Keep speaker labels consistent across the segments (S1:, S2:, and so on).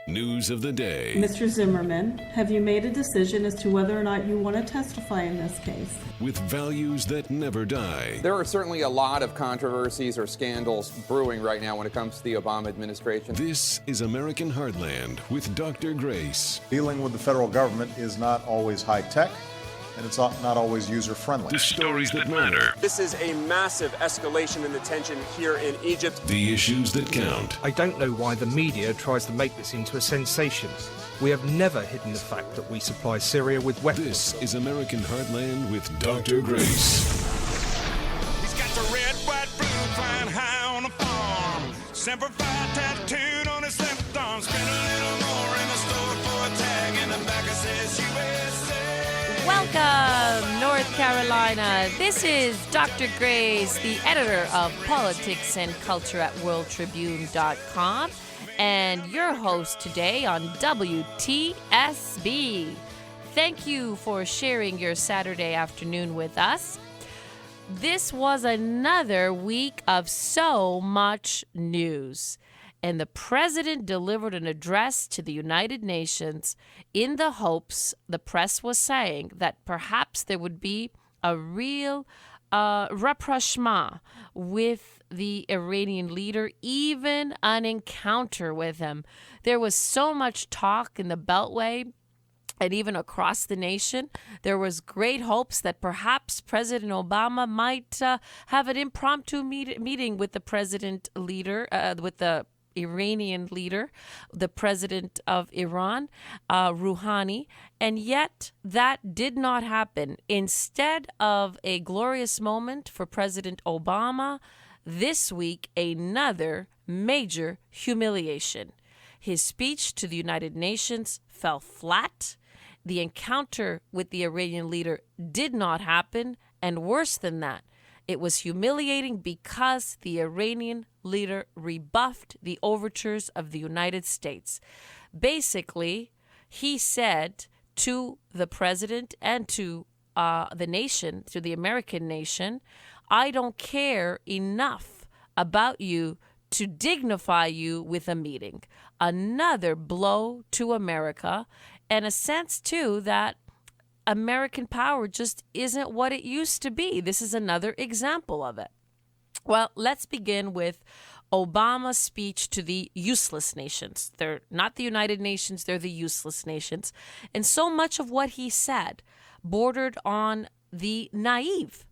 S1: News of the day.
S2: Mr. Zimmerman, have you made a decision as to whether or not you want to testify in this case?
S1: With values that never die.
S3: There are certainly a lot of controversies or scandals brewing right now when it comes to the Obama administration.
S1: This is American Heartland with Dr. Grace.
S4: Dealing with the federal government is not always high-tech, and it's not always user-friendly.
S1: The stories that matter.
S5: This is a massive escalation in the tension here in Egypt.
S1: The issues that count.
S6: I don't know why the media tries to make this into a sensation. We have never hidden the fact that we supply Syria with weapons.
S1: This is American Heartland with Dr. Grace.
S7: He's got the red, white, blue flying high on the farm. Semper Fi tattooed on his left arm. Spend a little more in the store for a tag in the back that says USA.
S8: Welcome, North Carolina. This is Dr. Grace, the editor of Politics and Culture at WorldTribune.com, and your host today on WTSB. Thank you for sharing your Saturday afternoon with us. This was another week of so much news. And the president delivered an address to the United Nations in the hopes, the press was saying, that perhaps there would be a real rapprochement with the Iranian leader, even an encounter with him. There was so much talk in the Beltway and even across the nation. There was great hopes that perhaps President Obama might have an impromptu meeting with the with the Iranian leader, the president of Iran, Rouhani, and yet that did not happen. Instead of a glorious moment for President Obama, this week another major humiliation. His speech to the United Nations fell flat. The encounter with the Iranian leader did not happen, and worse than that, it was humiliating because the Iranian leader rebuffed the overtures of the United States. Basically, he said to the president and to the nation, to the American nation, I don't care enough about you to dignify you with a meeting. Another blow to America, and a sense, too, that American power just isn't what it used to be. This is another example of it. Well, let's begin with Obama's speech to the useless nations. They're not the United Nations, they're the useless nations. And so much of what he said bordered on the naive,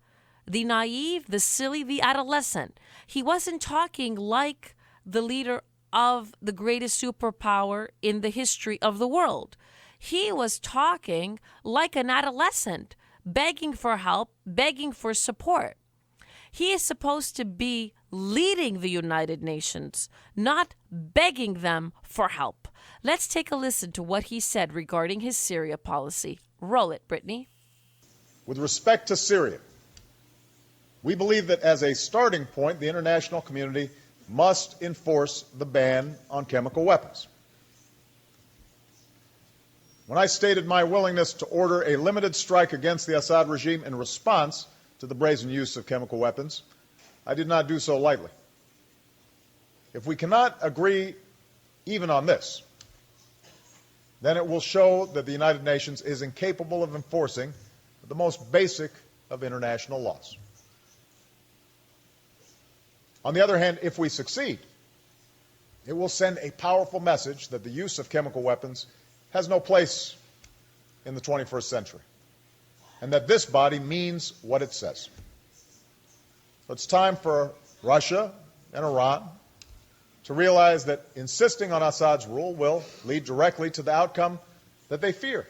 S8: the silly, the adolescent. He wasn't talking like the leader of the greatest superpower in the history of the world. He was talking like an adolescent, begging for help, begging for support. He is supposed to be leading the United Nations, not begging them for help. Let's take a listen to what he said regarding his Syria policy. Roll it, Brittany.
S4: With respect to Syria, we believe that as a starting point, the international community must enforce the ban on chemical weapons. When I stated my willingness to order a limited strike against the Assad regime in response to the brazen use of chemical weapons, I did not do so lightly. If we cannot agree even on this, then it will show that the United Nations is incapable of enforcing the most basic of international laws. On the other hand, if we succeed, it will send a powerful message that the use of chemical weapons has no place in the 21st century, and that this body means what it says. So it's time for Russia and Iran to realize that insisting on Assad's rule will lead directly to the outcome that they fear,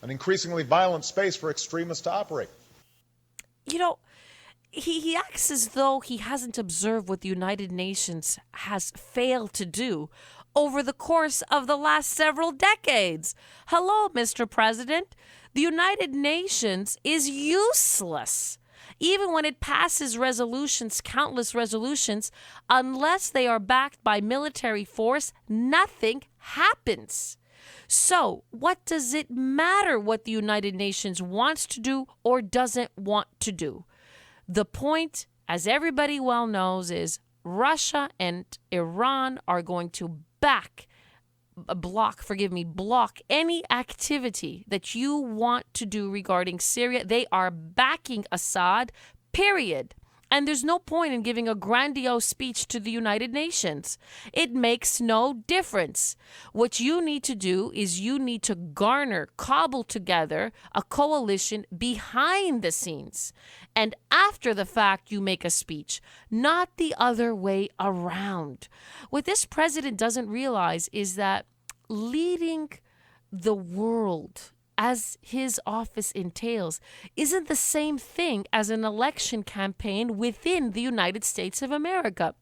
S4: an increasingly violent space for extremists to operate.
S8: You know, he acts as though he hasn't observed what the United Nations has failed to do over the course of the last several decades. Hello, Mr. President. The United Nations is useless. Even when it passes resolutions, countless resolutions, unless they are backed by military force, nothing happens. So, what does it matter what the United Nations wants to do or doesn't want to do? The point, as everybody well knows, is Russia and Iran are going to back block any activity that you want to do regarding Syria. They are backing Assad, period. And there's no point in giving a grandiose speech to the United Nations. It makes no difference. What you need to do is you need to cobble together a coalition behind the scenes. And after the fact, you make a speech, not the other way around. What this president doesn't realize is that leading the world, as his office entails, isn't the same thing as an election campaign within the United States of America.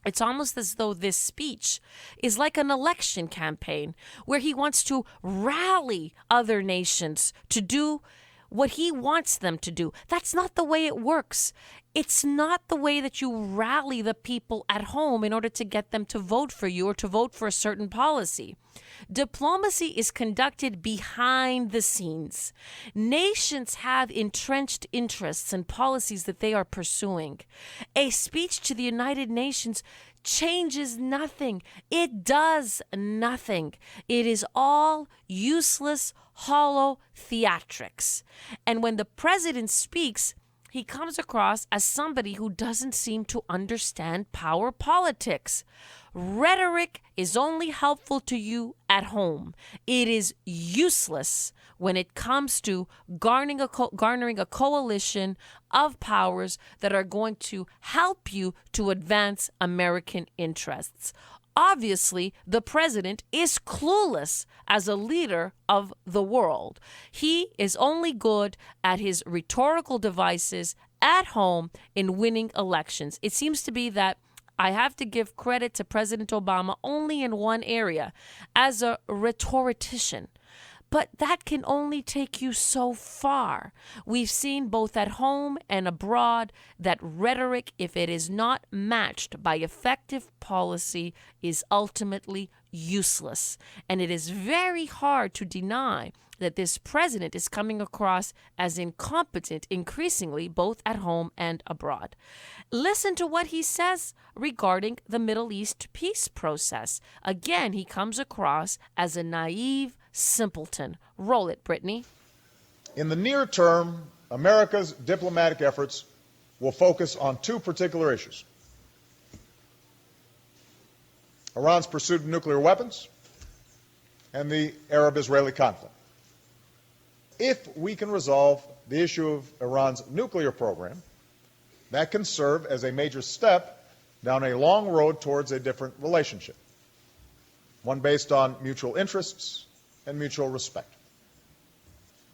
S8: It's almost as though this speech is like an election campaign where he wants to rally other nations to do what he wants them to do. That's not the way it works. It's not the way that you rally the people at home in order to get them to vote for you or to vote for a certain policy. Diplomacy is conducted behind the scenes. Nations have entrenched interests and policies that they are pursuing. A speech to the United Nations changes nothing. It does nothing. It is all useless, hollow theatrics. And when the president speaks, he comes across as somebody who doesn't seem to understand power politics. Rhetoric is only helpful to you at home. It is useless when it comes to garnering a coalition of powers that are going to help you to advance American interests. Obviously, the president is clueless as a leader of the world. He is only good at his rhetorical devices at home in winning elections. It seems to be that I have to give credit to President Obama only in one area, as a rhetorician. But that can only take you so far. We've seen both at home and abroad that rhetoric, if it is not matched by effective policy, is ultimately useless. And it is very hard to deny that this president is coming across as incompetent increasingly, both at home and abroad. Listen to what he says regarding the Middle East peace process. Again, he comes across as a naive simpleton. Roll it, Brittany.
S4: In the near term, America's diplomatic efforts will focus on two particular issues: Iran's pursuit of nuclear weapons and the Arab-Israeli conflict. If we can resolve the issue of Iran's nuclear program, that can serve as a major step down a long road towards a different relationship, one based on mutual interests and mutual respect.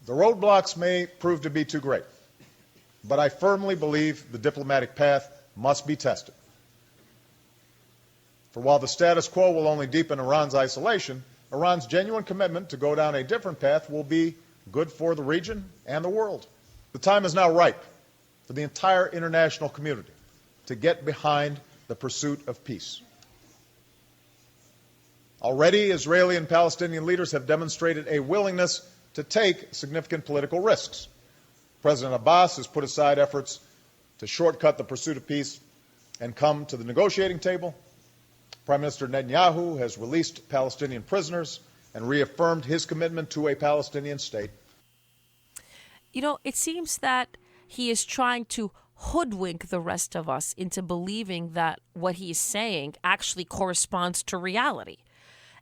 S4: The roadblocks may prove to be too great, but I firmly believe the diplomatic path must be tested. For while the status quo will only deepen Iran's isolation, Iran's genuine commitment to go down a different path will be good for the region and the world. The time is now ripe for the entire international community to get behind the pursuit of peace. Already, Israeli and Palestinian leaders have demonstrated a willingness to take significant political risks. President Abbas has put aside efforts to shortcut the pursuit of peace and come to the negotiating table. Prime Minister Netanyahu has released Palestinian prisoners and reaffirmed his commitment to a Palestinian state.
S8: You know, it seems that he is trying to hoodwink the rest of us into believing that what he is saying actually corresponds to reality.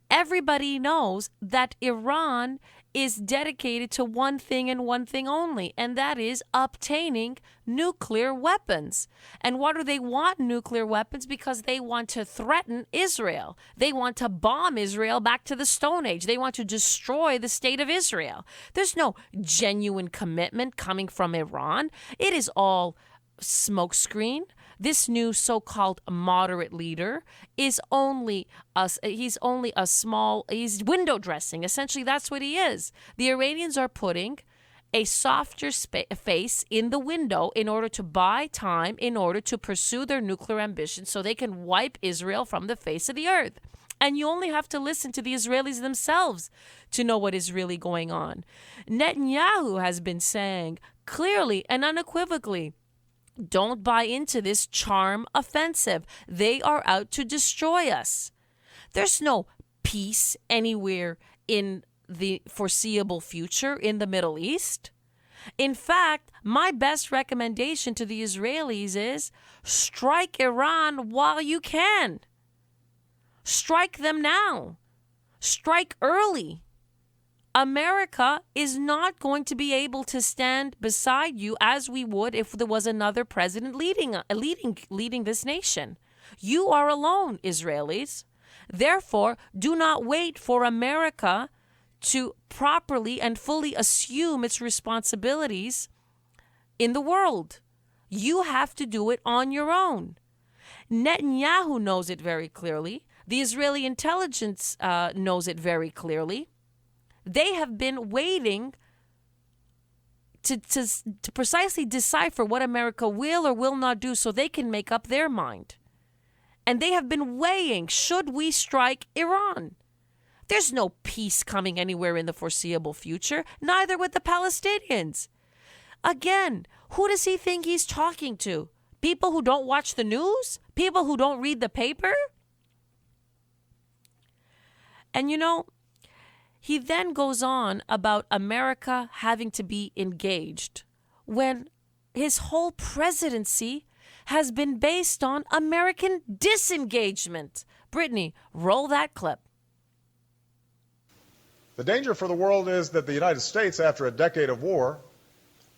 S8: Everybody knows that Iran is dedicated to one thing and one thing only, and that is obtaining nuclear weapons. And why do they want nuclear weapons? Because they want to threaten Israel. They want to bomb Israel back to the Stone Age. They want to destroy the state of Israel. There's no genuine commitment coming from Iran. It is all smokescreen. This new so-called moderate leader is he's window dressing. Essentially, that's what he is. The Iranians are putting a softer face in the window in order to buy time, in order to pursue their nuclear ambitions so they can wipe Israel from the face of the earth. And you only have to listen to the Israelis themselves to know what is really going on. Netanyahu has been saying clearly and unequivocally, don't buy into this charm offensive. They are out to destroy us. There's no peace anywhere in the foreseeable future in the Middle East. In fact, my best recommendation to the Israelis is strike Iran while you can. Strike them now. Strike early. America is not going to be able to stand beside you as we would if there was another president leading this nation. You are alone, Israelis. Therefore, do not wait for America to properly and fully assume its responsibilities in the world. You have to do it on your own. Netanyahu knows it very clearly. The Israeli intelligence knows it very clearly. They have been waiting to precisely decipher what America will or will not do so they can make up their mind. And they have been weighing, should we strike Iran? There's no peace coming anywhere in the foreseeable future, neither with the Palestinians. Again, who does he think he's talking to? People who don't watch the news? People who don't read the paper? And you know, he then goes on about America having to be engaged when his whole presidency has been based on American disengagement. Brittany, roll that clip.
S4: The danger for the world is that the United States, after a decade of war,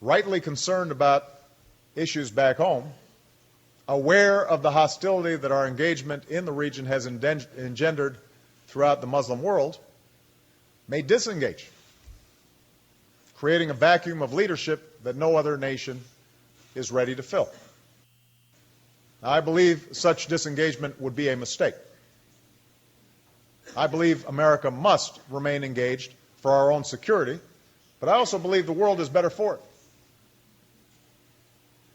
S4: rightly concerned about issues back home, aware of the hostility that our engagement in the region has engendered throughout the Muslim world, may disengage, creating a vacuum of leadership that no other nation is ready to fill. Now, I believe such disengagement would be a mistake. I believe America must remain engaged for our own security, but I also believe the world is better for it.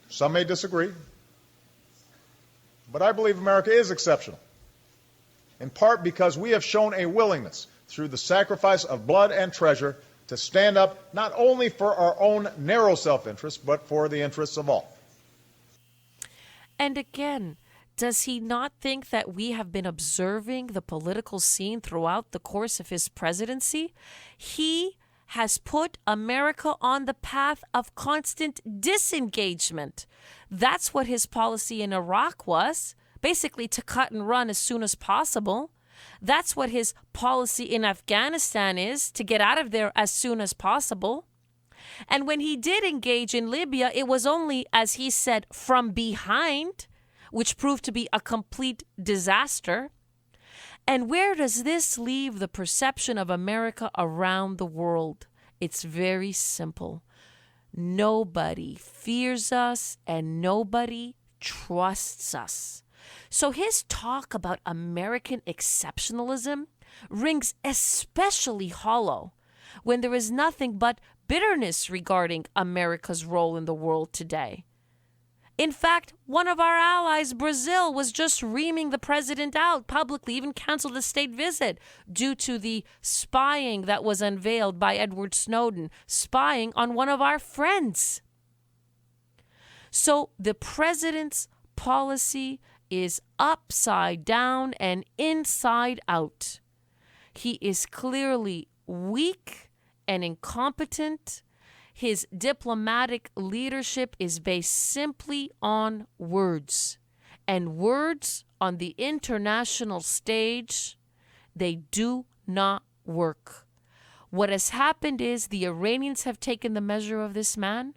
S4: Some may disagree, but I believe America is exceptional, in part because we have shown a willingness through the sacrifice of blood and treasure to stand up not only for our own narrow self-interest, but for the interests of all.
S8: And again, does he not think that we have been observing the political scene throughout the course of his presidency? He has put America on the path of constant disengagement. That's what his policy in Iraq was, basically to cut and run as soon as possible. That's what his policy in Afghanistan is, to get out of there as soon as possible. And when he did engage in Libya, it was only, as he said, from behind, which proved to be a complete disaster. And where does this leave the perception of America around the world? It's very simple. Nobody fears us and nobody trusts us. So his talk about American exceptionalism rings especially hollow when there is nothing but bitterness regarding America's role in the world today. In fact, one of our allies, Brazil, was just reaming the president out publicly, even canceled a state visit due to the spying that was unveiled by Edward Snowden, spying on one of our friends. So the president's policy is upside down and inside out. He is clearly weak and incompetent. His diplomatic leadership is based simply on words. And words on the international stage, they do not work. What has happened is the Iranians have taken the measure of this man.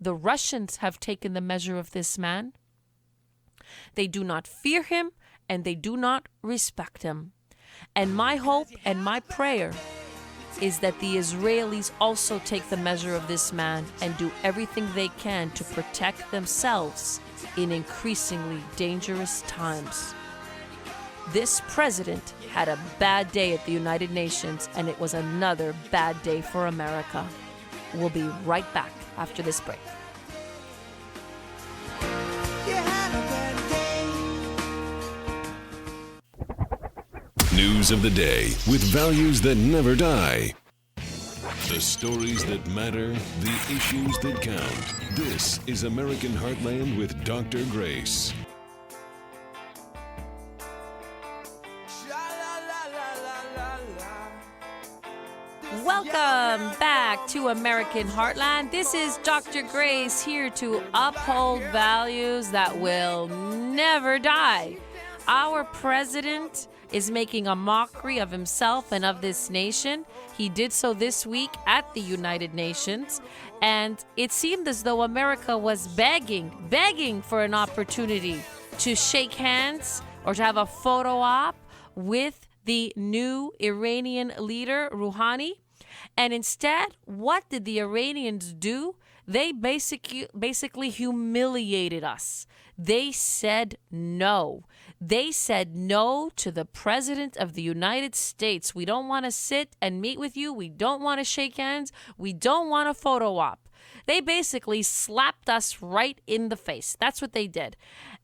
S8: The Russians have taken the measure of this man. They do not fear him and they do not respect him. And my hope and my prayer is that the Israelis also take the measure of this man and do everything they can to protect themselves in increasingly dangerous times. This president had a bad day at the United Nations, and it was another bad day for America. We'll be right back after this break.
S1: News of the day with values that never die. The stories that matter, the issues that count. This is American Heartland with Dr. Grace.
S8: Welcome back to American Heartland. This is Dr. Grace here to uphold values that will never die. Our president is making a mockery of himself and of this nation. He did so this week at the United Nations, and it seemed as though America was begging for an opportunity to shake hands or to have a photo op with the new Iranian leader, Rouhani. And instead, what did the Iranians do? They basically humiliated us. They said no. They said no to the President of the United States. We don't want to sit and meet with you. We don't want to shake hands. We don't want a photo op. They basically slapped us right in the face. That's what they did.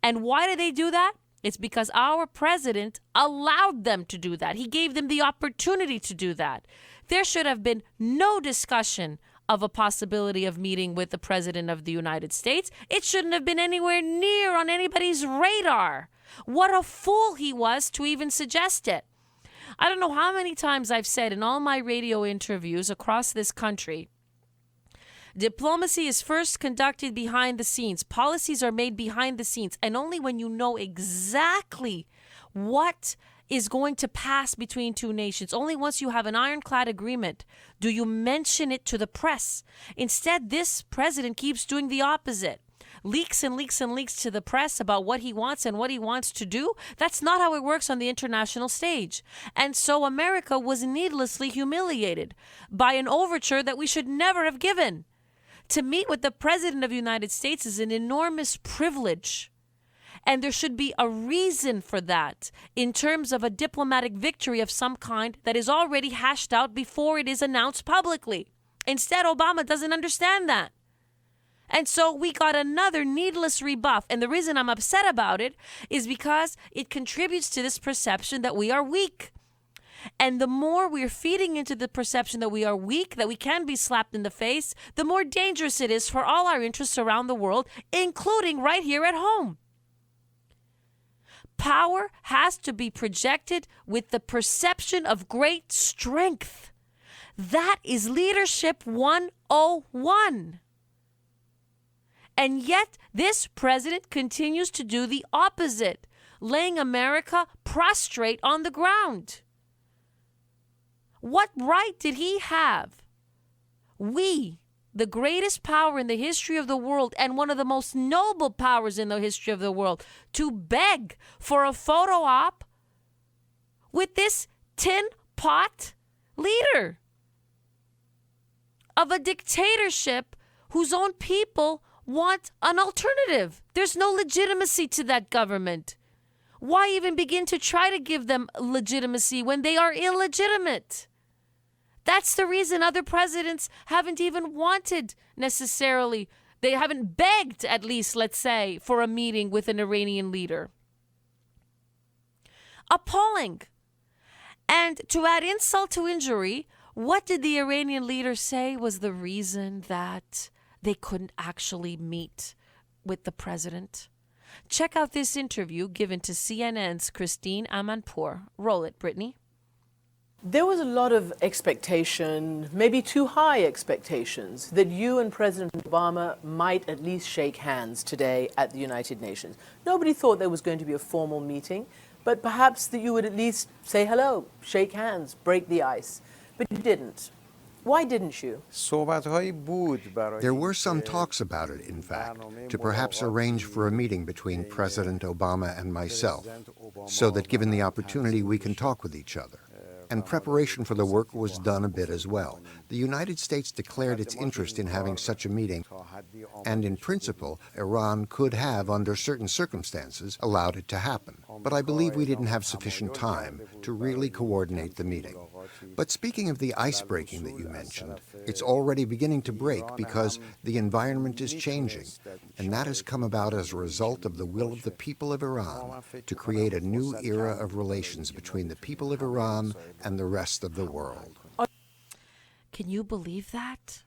S8: And why did they do that? It's because our president allowed them to do that. He gave them the opportunity to do that. There should have been no discussion of a possibility of meeting with the President of the United States. It shouldn't have been anywhere near on anybody's radar. What a fool he was to even suggest it. I don't know how many times I've said in all my radio interviews across this country, diplomacy is first conducted behind the scenes. Policies are made behind the scenes. And only when you know exactly what is going to pass between two nations, only once you have an ironclad agreement, do you mention it to the press. Instead, this president keeps doing the opposite. Leaks and leaks and leaks to the press about what he wants and what he wants to do. That's not how it works on the international stage. And so America was needlessly humiliated by an overture that we should never have given. To meet with the President of the United States is an enormous privilege. And there should be a reason for that in terms of a diplomatic victory of some kind that is already hashed out before it is announced publicly. Instead, Obama doesn't understand that. And so we got another needless rebuff. And the reason I'm upset about it is because it contributes to this perception that we are weak. And the more we're feeding into the perception that we are weak, that we can be slapped in the face, the more dangerous it is for all our interests around the world, including right here at home. Power has to be projected with the perception of great strength. That is leadership 101. And yet, this president continues to do the opposite, laying America prostrate on the ground. What right did he have? We, the greatest power in the history of the world and one of the most noble powers in the history of the world, to beg for a photo op with this tin pot leader of a dictatorship whose own people want an alternative. There's no legitimacy to that government. Why even begin to try to give them legitimacy when they are illegitimate? That's the reason other presidents haven't even wanted necessarily, they haven't begged, at least, let's say, for a meeting with an Iranian leader. Appalling. And to add insult to injury, what did the Iranian leader say was the reason that they couldn't actually meet with the president? Check out this interview given to CNN's Christine Amanpour. Roll it, Brittany.
S9: There was a lot of expectation, maybe too high expectations, that you and President Obama might at least shake hands today at the United Nations. Nobody thought there was going to be a formal meeting, but perhaps that you would at least say hello, shake hands, break the ice. But you didn't. Why didn't you?
S10: There were some talks about it, in fact, to perhaps arrange for a meeting between President Obama and myself, so that given the opportunity, we can talk with each other. And preparation for the work was done a bit as well. The United States declared its interest in having such a meeting, and in principle, Iran could have, under certain circumstances, allowed it to happen. But I believe we didn't have sufficient time to really coordinate the meeting. But speaking of the ice breaking that you mentioned, it's already beginning to break because the environment is changing, and that has come about as a result of the will of the people of Iran to create a new era of relations between the people of Iran and the rest of the world.
S8: Can you believe that?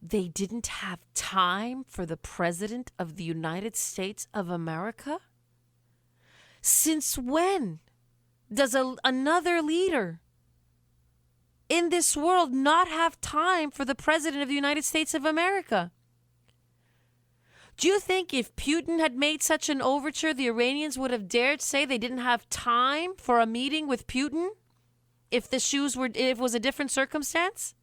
S8: They didn't have time for the President of the United States of America? Since when does another leader in this world not have time for the President of the United States of America? Do you think if Putin had made such an overture, the Iranians would have dared say they didn't have time for a meeting with Putin? If it was a different circumstance?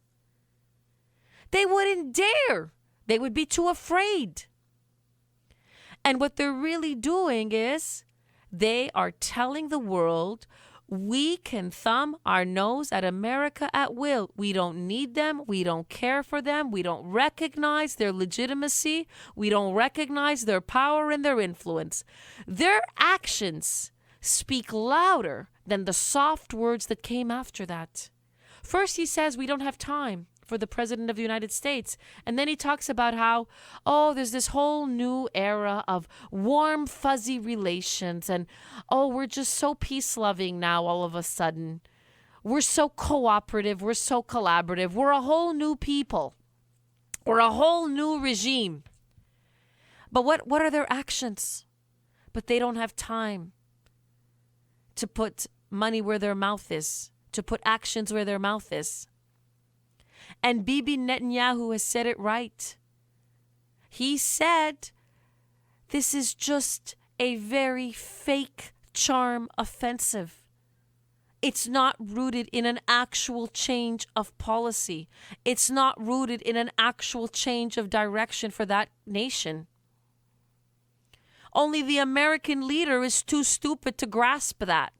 S8: They wouldn't dare. They would be too afraid. And what they're really doing is they are telling the world, we can thumb our nose at America at will. We don't need them. We don't care for them. We don't recognize their legitimacy. We don't recognize their power and their influence. Their actions speak louder than the soft words that came after that. First, he says we don't have time for the President of the United States. And then he talks about how, there's this whole new era of warm, fuzzy relations. And, we're just so peace-loving now all of a sudden. We're so cooperative. We're so collaborative. We're a whole new people. We're a whole new regime. But what are their actions? But they don't have time to put money where their mouth is, to put actions where their mouth is. And Bibi Netanyahu has said it right. He said, this is just a very fake charm offensive. It's not rooted in an actual change of policy. It's not rooted in an actual change of direction for that nation. Only the American leader is too stupid to grasp that.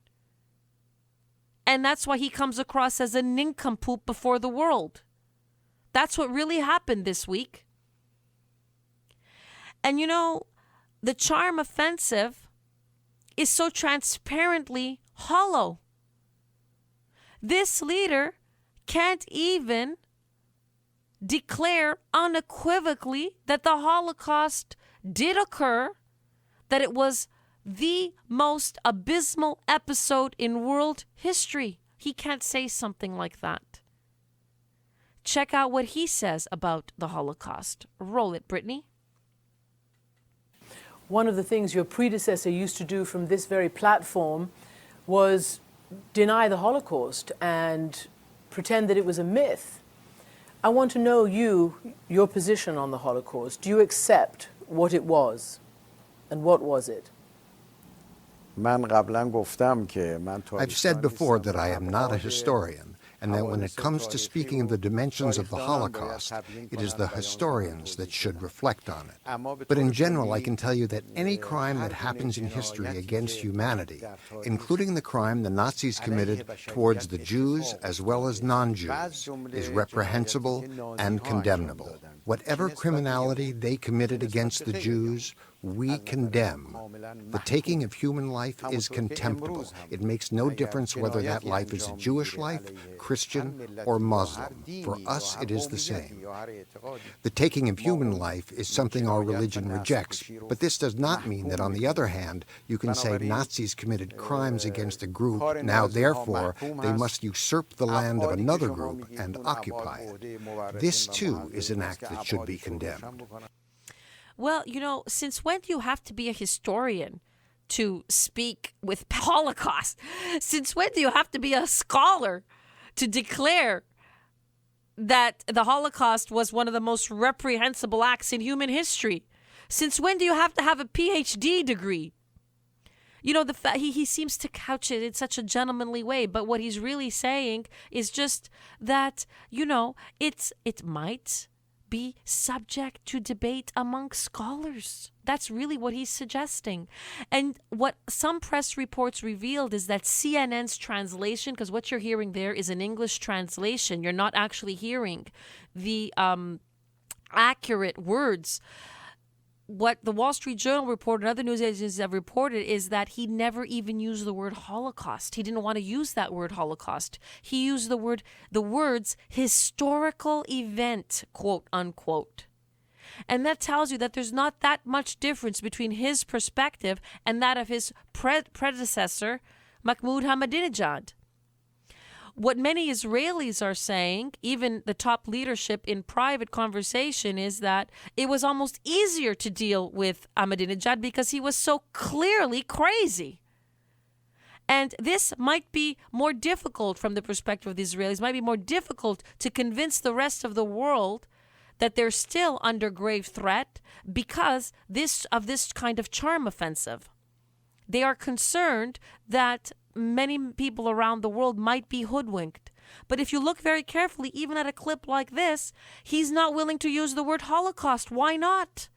S8: And that's why he comes across as a nincompoop before the world. That's what really happened this week. And the charm offensive is so transparently hollow. This leader can't even declare unequivocally that the Holocaust did occur, that it was the most abysmal episode in world history. He can't say something like that. Check out what he says about the Holocaust. Roll it, Brittany.
S9: One of the things your predecessor used to do from this very platform was deny the Holocaust and pretend that it was a myth. I want to know your position on the Holocaust. Do you accept what it was? And what was it?
S10: I've said before that I am not a historian, and that when it comes to speaking of the dimensions of the Holocaust, it is the historians that should reflect on it. But in general, I can tell you that any crime that happens in history against humanity, including the crime the Nazis committed towards the Jews as well as non-Jews, is reprehensible and condemnable. Whatever criminality they committed against the Jews, we condemn. The taking of human life is contemptible. It makes no difference whether that life is a Jewish life, Christian, or Muslim. For us, it is the same. The taking of human life is something our religion rejects, but this does not mean that, on the other hand, you can say Nazis committed crimes against a group, now therefore they must usurp the land of another group and occupy it. This, too, is an act that should be condemned.
S8: Well, since when do you have to be a historian to speak with Holocaust? Since when do you have to be a scholar to declare that the Holocaust was one of the most reprehensible acts in human history? Since when do you have to have a PhD degree? He seems to couch it in such a gentlemanly way, but what he's really saying is just that, it might be subject to debate among scholars. That's really what he's suggesting. And what some press reports revealed is that CNN's translation, because what you're hearing there is an English translation, you're not actually hearing the accurate words. What the Wall Street Journal reported and other news agencies have reported is that he never even used the word Holocaust. He didn't want to use that word Holocaust. He used the words historical event, quote unquote. And that tells you that there's not that much difference between his perspective and that of his predecessor, Mahmoud Ahmadinejad. What many Israelis are saying, even the top leadership in private conversation, is that it was almost easier to deal with Ahmadinejad because he was so clearly crazy. And this might be more difficult from the perspective of the Israelis, might be more difficult to convince the rest of the world that they're still under grave threat because of this kind of charm offensive. They are concerned that many people around the world might be hoodwinked. But if you look very carefully, even at a clip like this, he's not willing to use the word Holocaust. Why not?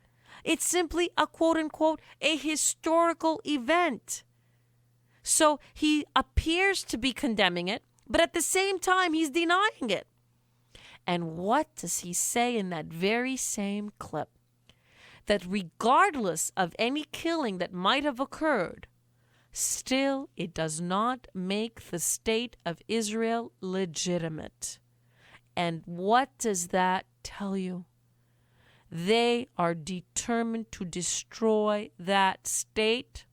S8: It's simply a quote-unquote a historical event. So he appears to be condemning it, but at the same time, he's denying it. And what does he say in that very same clip? That regardless of any killing that might have occurred, still it does not make the state of Israel legitimate. And what does that tell you? They are determined to destroy that state,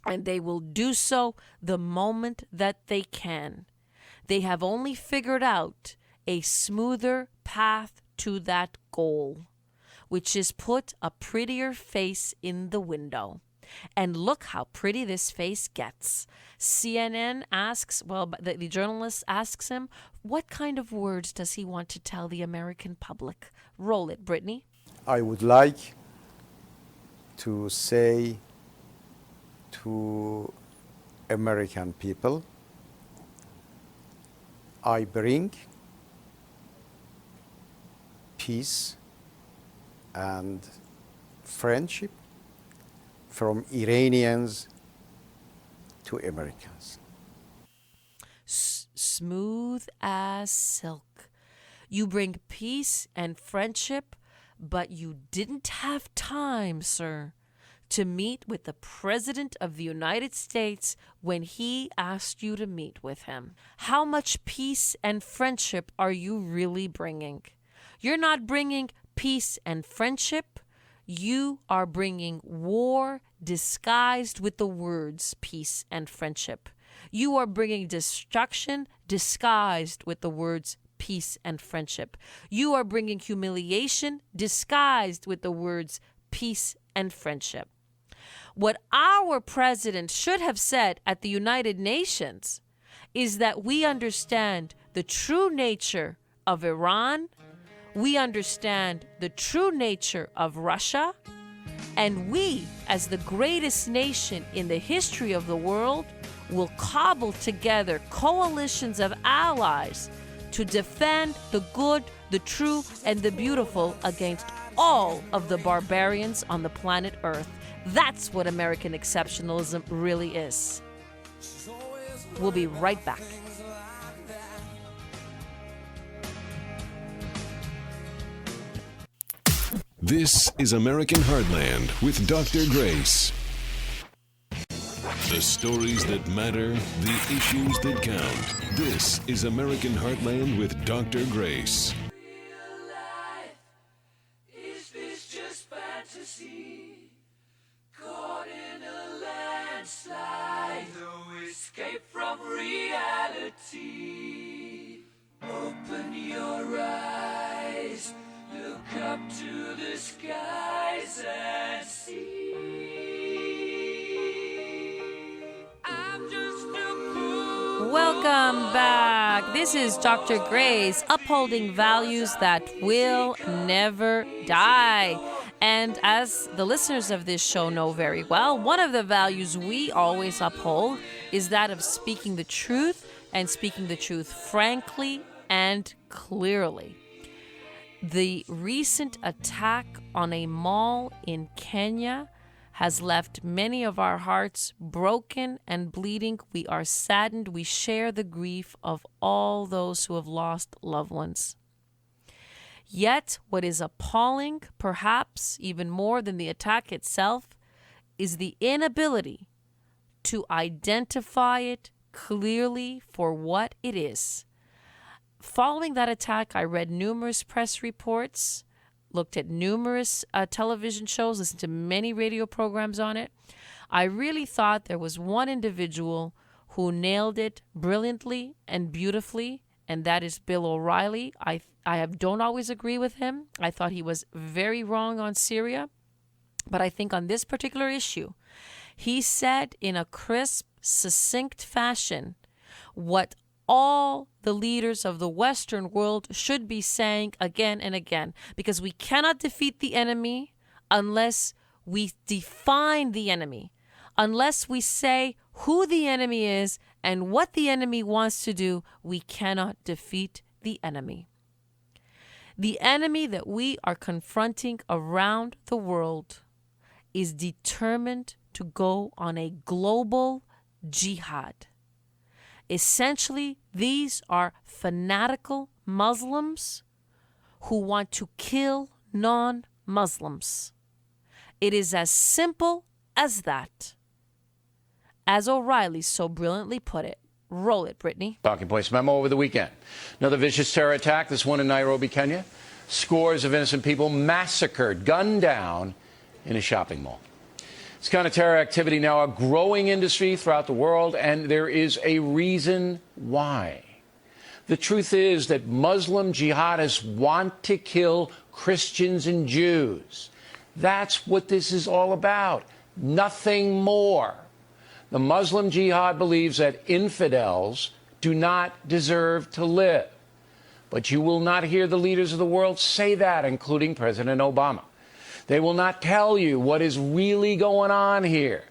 S8: and they will do so the moment that they can. They have only figured out a smoother path to that goal, which is put a prettier face in the window. And look how pretty this face gets. CNN asks, the journalist asks him, what kind of words does he want to tell the American public? Roll it, Brittany.
S11: I would like to say to American people, I bring peace and friendship from Iranians to Americans.
S8: Smooth as silk. You bring peace and friendship, but you didn't have time, sir, to meet with the President of the United States when he asked you to meet with him. How much peace and friendship are you really bringing? You're not bringing peace and friendship. You are bringing war disguised with the words peace and friendship. You are bringing destruction disguised with the words peace and friendship. You are bringing humiliation disguised with the words peace and friendship. What our president should have said at the United Nations is that we understand the true nature of Iran, we understand the true nature of Russia, and we, as the greatest nation in the history of the world, will cobble together coalitions of allies to defend the good, the true, and the beautiful against all of the barbarians on the planet Earth. That's what American exceptionalism really is. We'll be right back.
S1: This is American Heartland with Dr. Grace. The stories that matter, the issues that count. This is American Heartland with Dr. Grace.
S12: Is this just fantasy? Caught in a landslide, no escape from reality. Open your eyes, look up to the skies and see.
S8: Welcome back. This is Dr. Grace, upholding values that will never die. And as the listeners of this show know very well, one of the values we always uphold is that of speaking the truth, and speaking the truth frankly and clearly. The recent attack on a mall in Kenya has left many of our hearts broken and bleeding. We are saddened. We share the grief of all those who have lost loved ones. Yet, what is appalling, perhaps even more than the attack itself, is the inability to identify it clearly for what it is. Following that attack, I read numerous press reports, looked at numerous television shows, listened to many radio programs on it. I really thought there was one individual who nailed it brilliantly and beautifully, and that is Bill O'Reilly. I don't always agree with him. I thought he was very wrong on Syria. But I think on this particular issue, he said in a crisp, succinct fashion what all the leaders of the Western world should be saying again and again, because we cannot defeat the enemy unless we define the enemy, unless we say who the enemy is and what the enemy wants to do. We cannot defeat the enemy. The enemy that we are confronting around the world is determined to go on a global jihad. Essentially, these are fanatical Muslims who want to kill non-Muslims. It is as simple as that. As O'Reilly so brilliantly put it. Roll it, Brittany.
S13: Talking points memo over the weekend. Another vicious terror attack, this one in Nairobi, Kenya. Scores of innocent people massacred, gunned down in a shopping mall. This kind of terror activity now a growing industry throughout the world, and there is a reason why. The truth is that Muslim jihadists want to kill Christians and Jews. That's what this is all about. Nothing more. The Muslim jihad believes that infidels do not deserve to live. But you will not hear the leaders of the world say that, including President Obama. They will not tell you what is really going on here.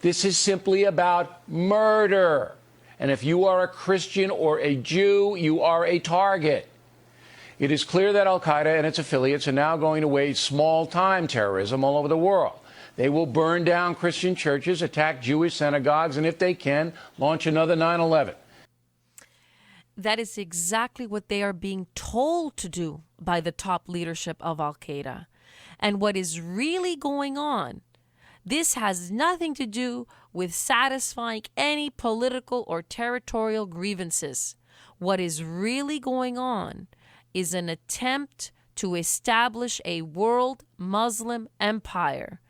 S13: This is simply about murder. And if you are a Christian or a Jew, you are a target. It is clear that al-Qaeda and its affiliates are now going to wage small-time terrorism all over the world. They will burn down Christian churches, attack Jewish synagogues, and if they can, launch another 9/11.
S8: That is exactly what they are being told to do by the top leadership of al-Qaeda. And what is really going on, this has nothing to do with satisfying any political or territorial grievances. What is really going on is an attempt to establish a world Muslim empire.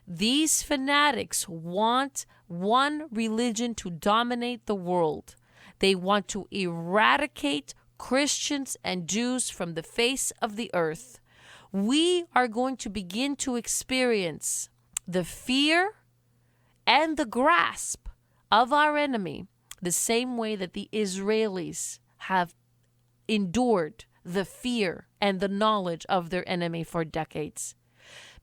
S8: These fanatics want one religion to dominate the world. They want to eradicate Christians and Jews from the face of the earth. We are going to begin to experience the fear and the grasp of our enemy the same way that the Israelis have endured the fear and the knowledge of their enemy for decades.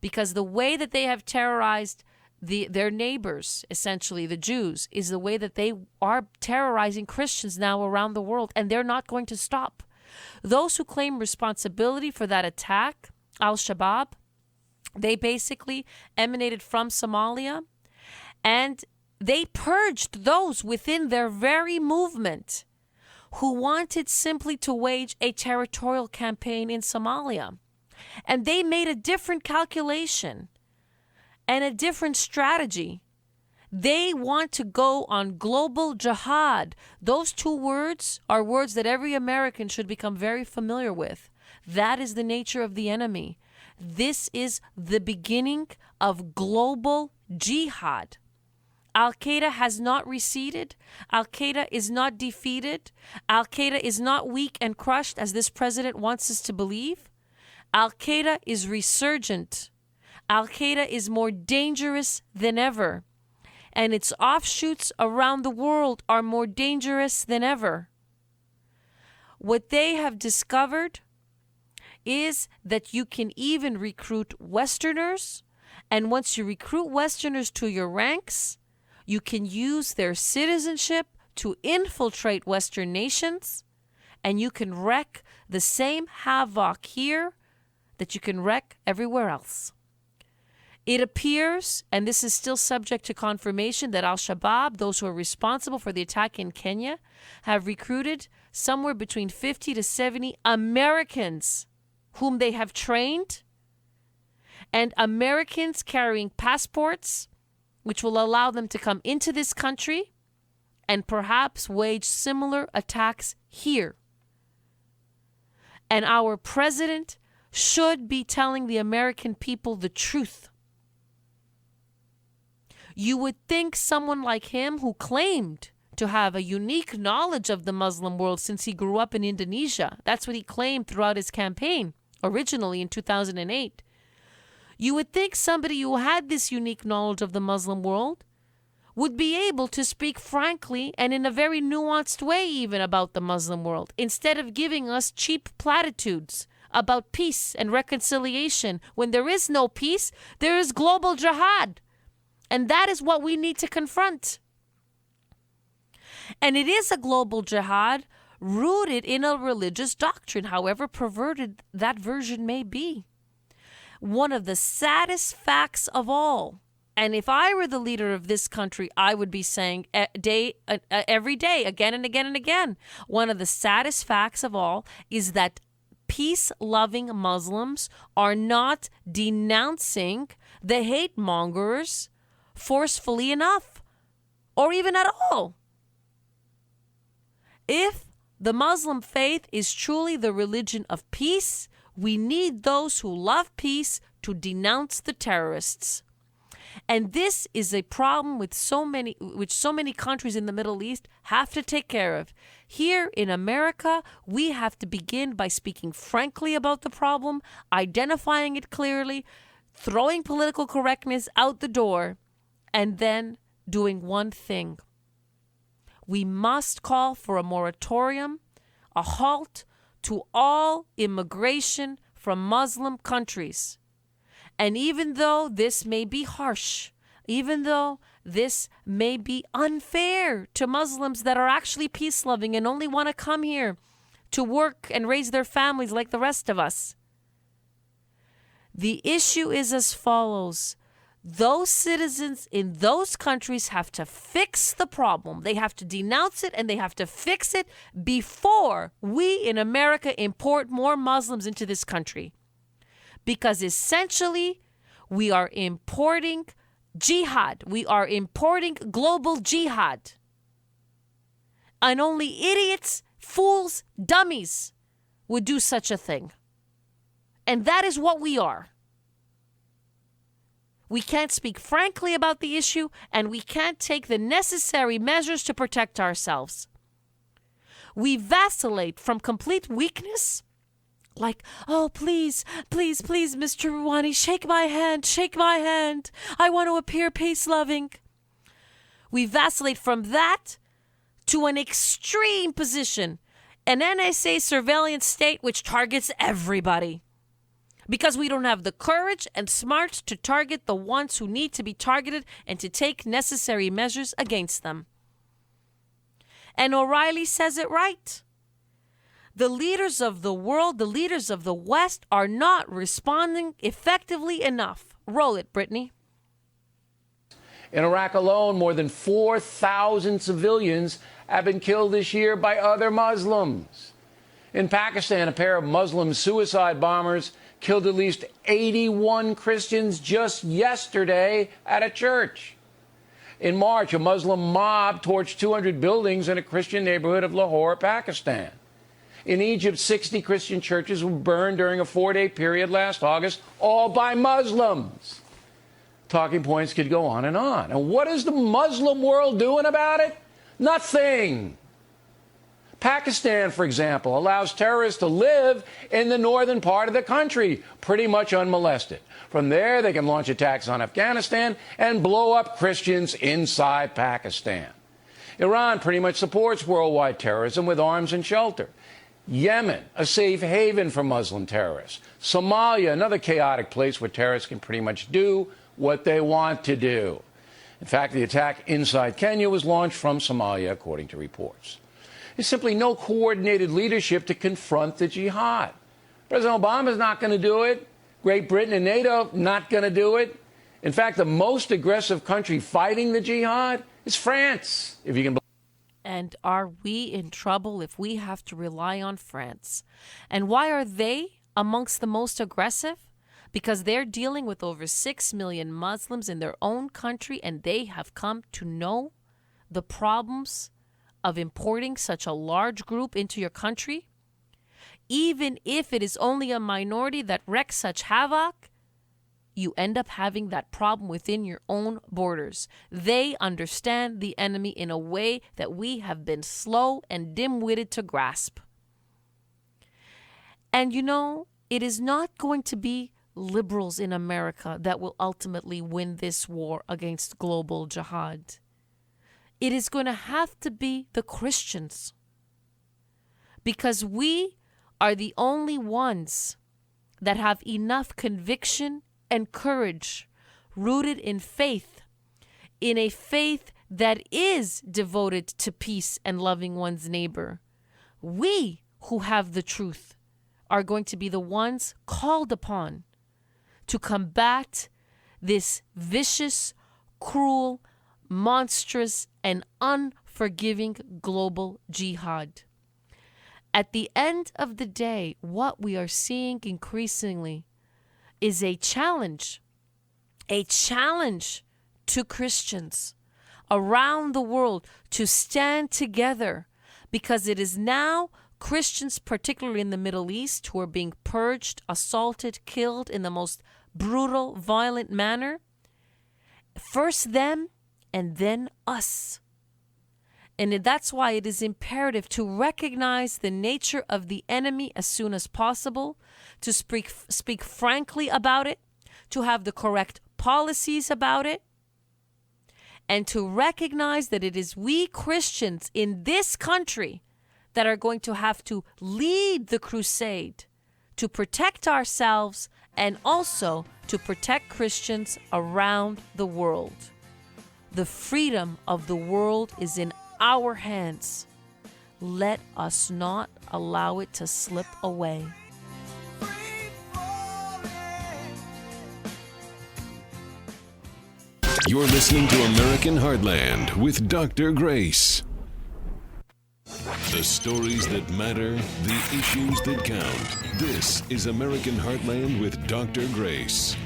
S8: Because the way that they have terrorized their neighbors, essentially the Jews, is the way that they are terrorizing Christians now around the world, and they're not going to stop. Those who claim responsibility for that attack, Al-Shabaab, they basically emanated from Somalia, and they purged those within their very movement who wanted simply to wage a territorial campaign in Somalia. And they made a different calculation and a different strategy. They want to go on global jihad. Those two words are words that every American should become very familiar with. That is the nature of the enemy. This is the beginning of global jihad. Al-Qaeda has not receded. Al-Qaeda is not defeated. Al-Qaeda is not weak and crushed, as this president wants us to believe. Al-Qaeda is resurgent. Al-Qaeda is more dangerous than ever. And its offshoots around the world are more dangerous than ever. What they have discovered is that you can even recruit Westerners. And once you recruit Westerners to your ranks, you can use their citizenship to infiltrate Western nations. And you can wreak the same havoc here that you can wreak everywhere else. It appears, and this is still subject to confirmation, that Al-Shabaab, those who are responsible for the attack in Kenya, have recruited somewhere between 50 to 70 Americans whom they have trained, and Americans carrying passports which will allow them to come into this country and perhaps wage similar attacks here. And our president should be telling the American people the truth. You would think someone like him, who claimed to have a unique knowledge of the Muslim world since he grew up in Indonesia, that's what he claimed throughout his campaign, originally in 2008. You would think somebody who had this unique knowledge of the Muslim world would be able to speak frankly and in a very nuanced way even about the Muslim world, instead of giving us cheap platitudes about peace and reconciliation. When there is no peace, there is global jihad. And that is what we need to confront. And it is a global jihad rooted in a religious doctrine, however perverted that version may be. One of the saddest facts of all, and if I were the leader of this country, I would be saying every day, again and again and again, one of the saddest facts of all is that peace-loving Muslims are not denouncing the hate mongers forcefully enough, or even at all. If the Muslim faith is truly the religion of peace, we need those who love peace to denounce the terrorists. And this is a problem which so many countries in the Middle East have to take care of. Here in America, we have to begin by speaking frankly about the problem, identifying it clearly, throwing political correctness out the door, and then doing one thing. We must call for a moratorium, a halt to all immigration from Muslim countries. And even though this may be harsh, even though this may be unfair to Muslims that are actually peace-loving and only want to come here to work and raise their families like the rest of us, the issue is as follows. Those citizens in those countries have to fix the problem. They have to denounce it and they have to fix it before we in America import more Muslims into this country. Because essentially, we are importing jihad. We are importing global jihad. And only idiots, fools, dummies would do such a thing. And that is what we are. We can't speak frankly about the issue, and we can't take the necessary measures to protect ourselves. We vacillate from complete weakness, like, oh, please, please, please, Mr. Rouhani, shake my hand. I want to appear peace-loving. We vacillate from that to an extreme position, an NSA surveillance state which targets everybody. Because we don't have the courage and smarts to target the ones who need to be targeted and to take necessary measures against them. And O'Reilly says it right. The leaders of the world, the leaders of the West, are not responding effectively enough. Roll it, Brittany.
S13: In Iraq alone, more than 4,000 civilians have been killed this year by other Muslims. In Pakistan, a pair of Muslim suicide bombers killed at least 81 Christians just yesterday at a church. In March, a Muslim mob torched 200 buildings in a Christian neighborhood of Lahore, Pakistan. In Egypt, 60 Christian churches were burned during a 4-day period last August, all by Muslims. Talking points could go on. And what is the Muslim world doing about it? Nothing. Pakistan, for example, allows terrorists to live in the northern part of the country, pretty much unmolested. From there, they can launch attacks on Afghanistan and blow up Christians inside Pakistan. Iran pretty much supports worldwide terrorism with arms and shelter. Yemen, a safe haven for Muslim terrorists. Somalia, another chaotic place where terrorists can pretty much do what they want to do. In fact, the attack inside Kenya was launched from Somalia, according to reports. There's simply no coordinated leadership to confront the jihad. President Obama is not going to do it. Great Britain and NATO, not going to do it. In fact, the most aggressive country fighting the jihad is France, if you can believe.
S8: And are we in trouble if we have to rely on France? And why are they amongst the most aggressive? Because they're dealing with over 6 million Muslims in their own country, and they have come to know the problems of importing such a large group into your country. Even if it is only a minority that wreaks such havoc, you end up having that problem within your own borders. They understand the enemy in a way that we have been slow and dim-witted to grasp. And you know, it is not going to be liberals in America that will ultimately win this war against global jihad. it is going to have to be the Christians, because we are the only ones that have enough conviction and courage rooted in faith, in a faith that is devoted to peace and loving one's neighbor. We who have the truth are going to be the ones called upon to combat this vicious, cruel, monstrous, and unforgiving global jihad. At the end of the day, what we are seeing increasingly is a challenge to Christians around the world to stand together, because it is now Christians, particularly in the Middle East, who are being purged, assaulted, killed in the most brutal, violent manner. First them, and then us. And that's why it is imperative to recognize the nature of the enemy as soon as possible, to speak frankly about it, to have the correct policies about it, and to recognize that it is we Christians in this country that are going to have to lead the crusade to protect ourselves and also to protect Christians around the world. The freedom of the world is in our hands. Let us not allow it to slip away.
S1: You're listening to American Heartland with Dr. Grace. The stories that matter, the issues that count. This is American Heartland with Dr. Grace.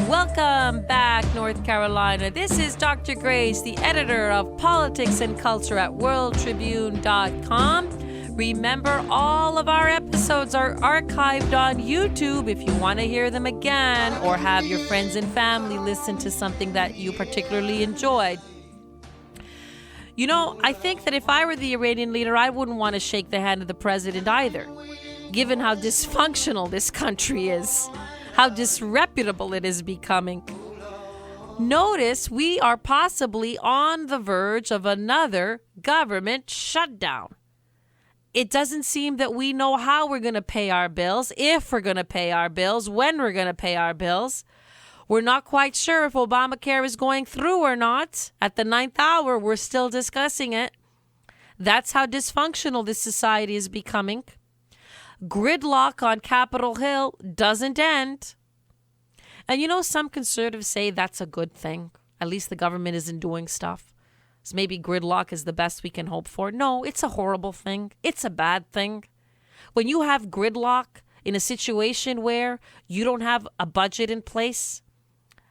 S8: Welcome back, North Carolina. This is Dr. Grace, the editor of Politics and Culture at worldtribune.com. Remember, all of our episodes are archived on YouTube if you want to hear them again or have your friends and family listen to something that you particularly enjoyed. You know, I think that if I were the Iranian leader, I wouldn't want to shake the hand of the president either, given how dysfunctional this country is, how disreputable it is becoming. Notice we are possibly on the verge of another government shutdown. It doesn't seem that we know how we're going to pay our bills, if we're going to pay our bills, when we're going to pay our bills. We're not quite sure if Obamacare is going through or not. At the 9th hour, we're still discussing it. That's how dysfunctional this society is becoming. Gridlock on Capitol Hill doesn't end. And you know, some conservatives say that's a good thing. At least the government isn't doing stuff. So maybe gridlock is the best we can hope for. No, it's a horrible thing. It's a bad thing. When you have gridlock in a situation where you don't have a budget in place,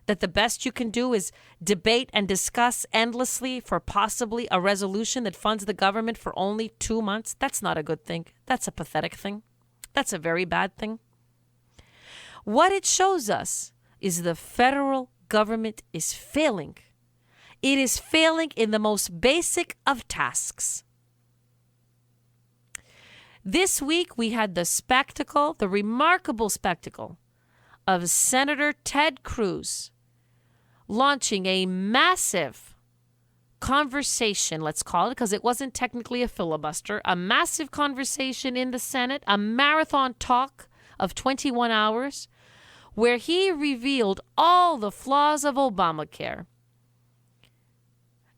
S8: that the best you can do is debate and discuss endlessly for possibly a resolution that funds the government for only 2 months, that's not a good thing. That's a pathetic thing. That's a very bad thing. What it shows us is the federal government is failing. It is failing in the most basic of tasks. This week, we had the remarkable spectacle of Senator Ted Cruz launching a massive conversation, let's call it, because it wasn't technically a filibuster, a massive conversation in the Senate, a marathon talk of 21 hours, where he revealed all the flaws of Obamacare.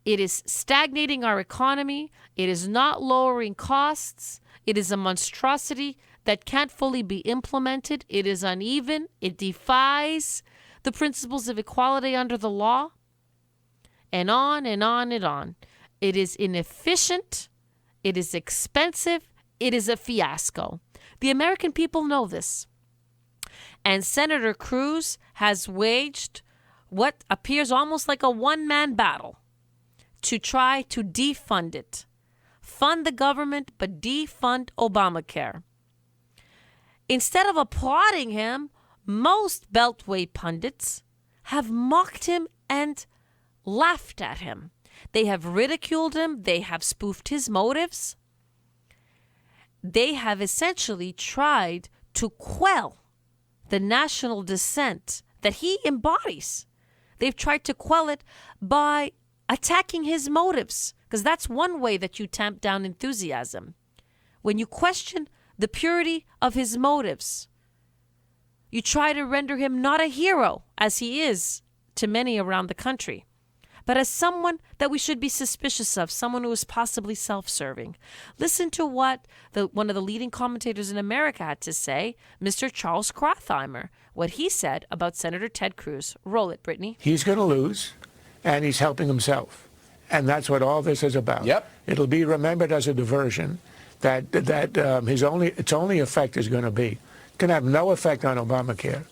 S8: It is stagnating our economy. It is not lowering costs. It is a monstrosity that can't fully be implemented. It is uneven. It defies the principles of equality under the law. And on and on and on. It is inefficient. It is expensive. It is a fiasco. The American people know this. And Senator Cruz has waged what appears almost like a one-man battle to try to defund it. Fund the government, but defund Obamacare. Instead of applauding him, most Beltway pundits have mocked him and laughed at him. They have ridiculed him. They have spoofed his motives. They have essentially tried to quell the national dissent that he embodies. They've tried to quell it by attacking his motives, because that's one way that you tamp down enthusiasm. When you question the purity of his motives, you try to render him not a hero, as he is to many around the country, but as someone that we should be suspicious of, someone who is possibly self-serving. Listen to what one of the leading commentators in America had to say, Mr. Charles Krathheimer, what he said about Senator Ted Cruz. Roll it, Brittany.
S14: He's going to lose, and he's helping himself. And that's what all this is about.
S13: Yep.
S14: It'll be remembered as a diversion that its only effect is going to be, it's going to have no effect on Obamacare.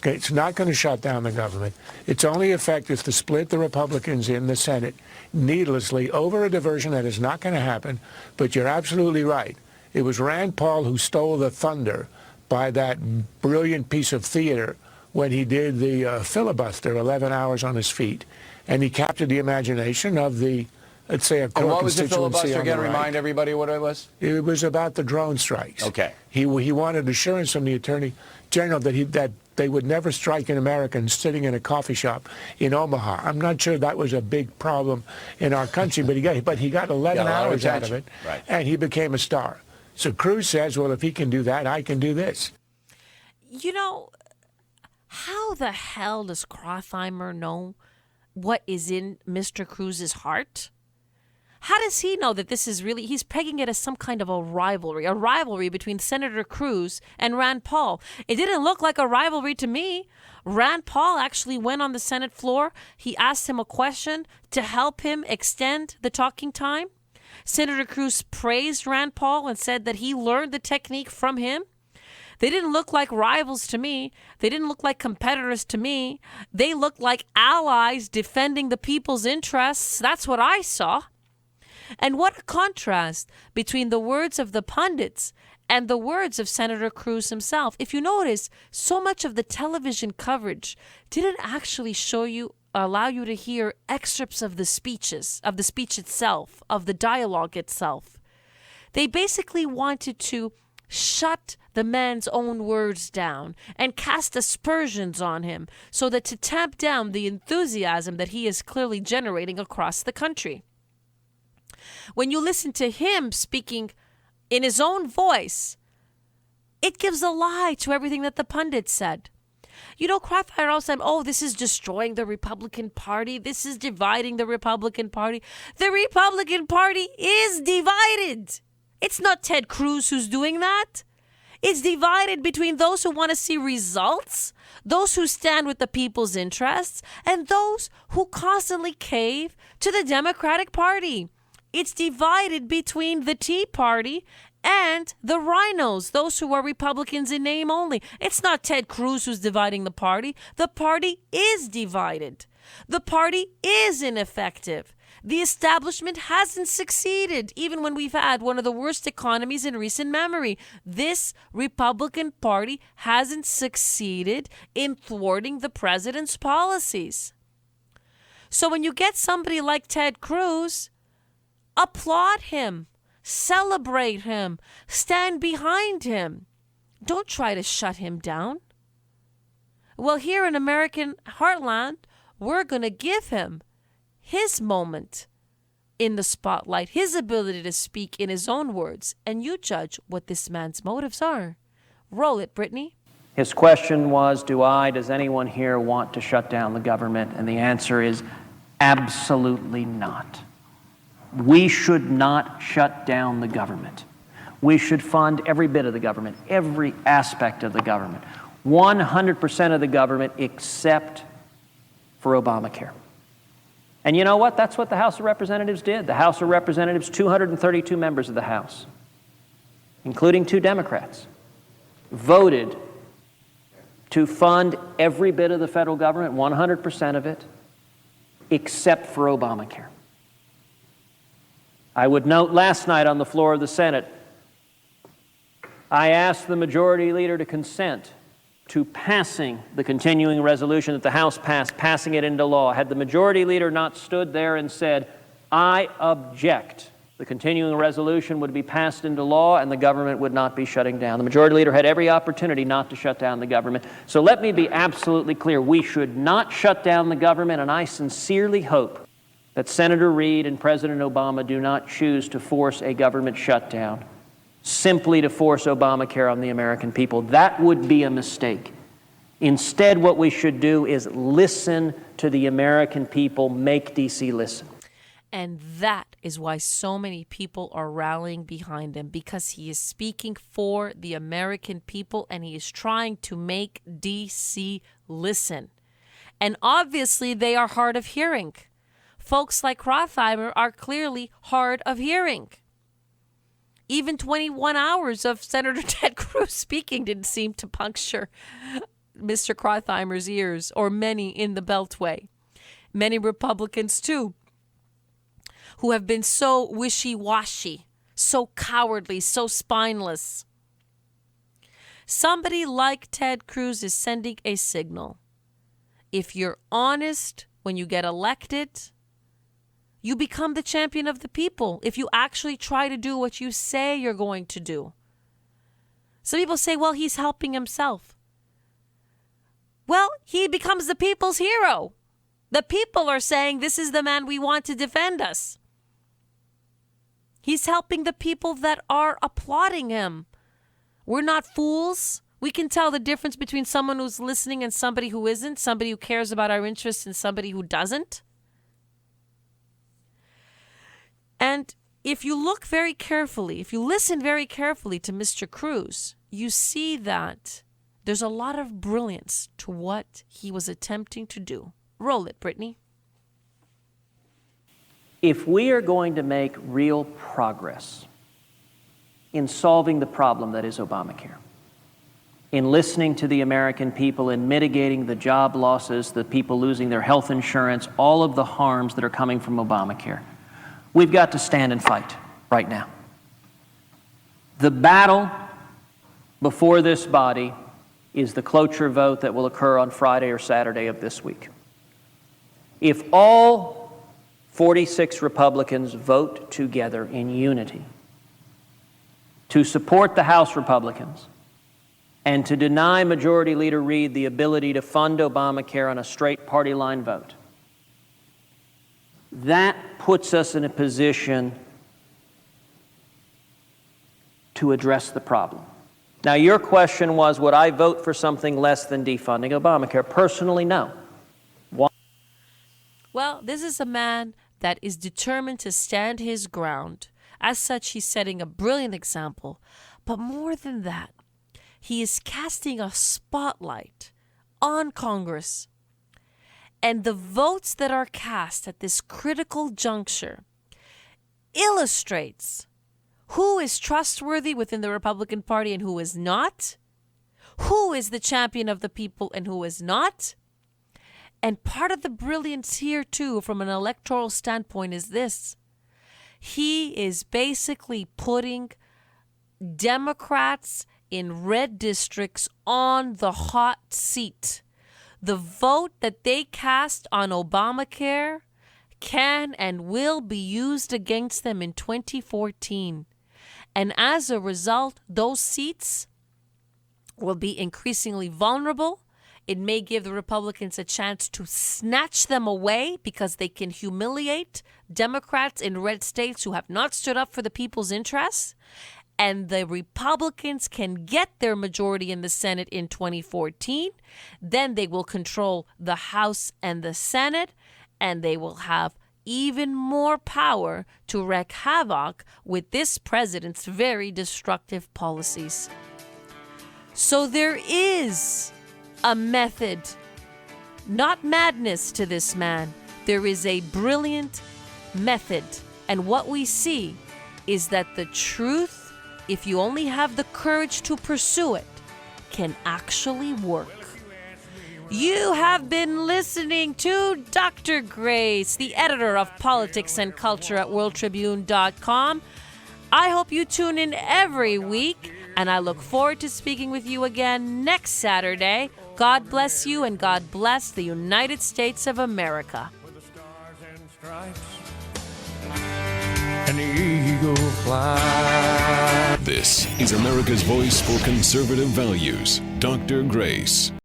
S14: It's not going to shut down the government. Its only effect is to split the Republicans in the Senate needlessly over a diversion that is not going to happen. But you're absolutely right. It was Rand Paul who stole the thunder by that brilliant piece of theater when he did the filibuster, 11 hours on his feet. And he captured the imagination of the, let's say, a core
S13: And what was the
S14: constituency
S13: filibuster
S14: on the
S13: again?
S14: right.
S13: Remind everybody what it was.
S14: It was about the drone strikes.
S13: Okay.
S14: He wanted assurance from the Attorney General that they would never strike an American sitting in a coffee shop in Omaha. I'm not sure that was a big problem in our country, but he got 11 hours out of it,
S13: right.
S14: And he became a star. So Cruz says, well, if he can do that, I can do this.
S8: You know, how the hell does Krathheimer know what is in Mr. Cruz's heart? How does he know that this is really, he's pegging it as some kind of a rivalry between Senator Cruz and Rand Paul. It didn't look like a rivalry to me. Rand Paul actually went on the Senate floor. He asked him a question to help him extend the talking time. Senator Cruz praised Rand Paul and said that he learned the technique from him. They didn't look like rivals to me. They didn't look like competitors to me. They looked like allies defending the people's interests. That's what I saw. And what a contrast between the words of the pundits and the words of Senator Cruz himself. If you notice, so much of the television coverage didn't actually allow you to hear excerpts of the speech itself, of the dialogue itself. They basically wanted to shut the man's own words down and cast aspersions on him so that to tamp down the enthusiasm that he is clearly generating across the country. When you listen to him speaking in his own voice, it gives a lie to everything that the pundits said. You know, Krathheimer also said, this is destroying the Republican Party. This is dividing the Republican Party. The Republican Party is divided. It's not Ted Cruz who's doing that. It's divided between those who want to see results, those who stand with the people's interests, and those who constantly cave to the Democratic Party. It's divided between the Tea Party and the rhinos, those who are Republicans in name only. It's not Ted Cruz who's dividing the party. The party is divided. The party is ineffective. The establishment hasn't succeeded, even when we've had one of the worst economies in recent memory. This Republican Party hasn't succeeded in thwarting the president's policies. So when you get somebody like Ted Cruz, applaud him, celebrate him, stand behind him. Don't try to shut him down. Well, here in American Heartland, we're going to give him his moment in the spotlight, his ability to speak in his own words, and you judge what this man's motives are. Roll it, Brittany.
S15: His question was, does anyone here want to shut down the government? And the answer is absolutely not. We should not shut down the government. We should fund every bit of the government, every aspect of the government, 100% of the government except for Obamacare. And you know what? That's what the House of Representatives did. The House of Representatives, 232 members of the House, including 2 Democrats, voted to fund every bit of the federal government, 100% of it, except for Obamacare. I would note last night on the floor of the Senate, I asked the majority leader to consent to passing the continuing resolution that the House passed, passing it into law. Had the majority leader not stood there and said, I object. The continuing resolution would be passed into law and the government would not be shutting down. The majority leader had every opportunity not to shut down the government. So let me be absolutely clear. We should not shut down the government, and I sincerely hope that Senator Reid and President Obama do not choose to force a government shutdown simply to force Obamacare on the American people. That would be a mistake. Instead, what we should do is listen to the American people, make D.C. listen.
S8: And that is why so many people are rallying behind him, because he is speaking for the American people and he is trying to make D.C. listen. And obviously they are hard of hearing. Folks like Rothheimer are clearly hard of hearing. Even 21 hours of Senator Ted Cruz speaking didn't seem to puncture Mr. Rothheimer's ears, or many in the Beltway. Many Republicans, too, who have been so wishy-washy, so cowardly, so spineless. Somebody like Ted Cruz is sending a signal. If you're honest when you get elected, you become the champion of the people if you actually try to do what you say you're going to do. Some people say, well, he's helping himself. Well, he becomes the people's hero. The people are saying this is the man we want to defend us. He's helping the people that are applauding him. We're not fools. We can tell the difference between someone who's listening and somebody who isn't, somebody who cares about our interests and somebody who doesn't. And if you look very carefully, if you listen very carefully to Mr. Cruz, you see that there's a lot of brilliance to what he was attempting to do. Roll it, Brittany.
S15: If we are going to make real progress in solving the problem that is Obamacare, in listening to the American people, in mitigating the job losses, the people losing their health insurance, all of the harms that are coming from Obamacare, we've got to stand and fight right now. The battle before this body is the cloture vote that will occur on Friday or Saturday of this week. If all 46 Republicans vote together in unity to support the House Republicans and to deny Majority Leader Reid the ability to fund Obamacare on a straight party line vote, that puts us in a position to address the problem. Now, your question was, would I vote for something less than defunding Obamacare? Personally, no. Why?
S8: Well, this is a man that is determined to stand his ground. As such, he's setting a brilliant example. But more than that, he is casting a spotlight on Congress. And the votes that are cast at this critical juncture illustrates who is trustworthy within the Republican Party and who is not, who is the champion of the people and who is not. And part of the brilliance here, too, from an electoral standpoint is this. He is basically putting Democrats in red districts on the hot seat. The vote that they cast on Obamacare can and will be used against them in 2014. And as a result, those seats will be increasingly vulnerable. It may give the Republicans a chance to snatch them away because they can humiliate Democrats in red states who have not stood up for the people's interests. And the Republicans can get their majority in the Senate in 2014. Then they will control the House and the Senate, and they will have even more power to wreak havoc with this president's very destructive policies. So there is a method, not madness to this man. There is a brilliant method. And what we see is that the truth, if you only have the courage to pursue it, can actually work. You have been listening to Dr. Grace, the editor of Politics and Culture at WorldTribune.com. I hope you tune in every week, and I look forward to speaking with you again next Saturday. God bless you, and God bless the United States of America.
S14: an eagle fly.
S1: This is America's voice for conservative values, Dr. Grace.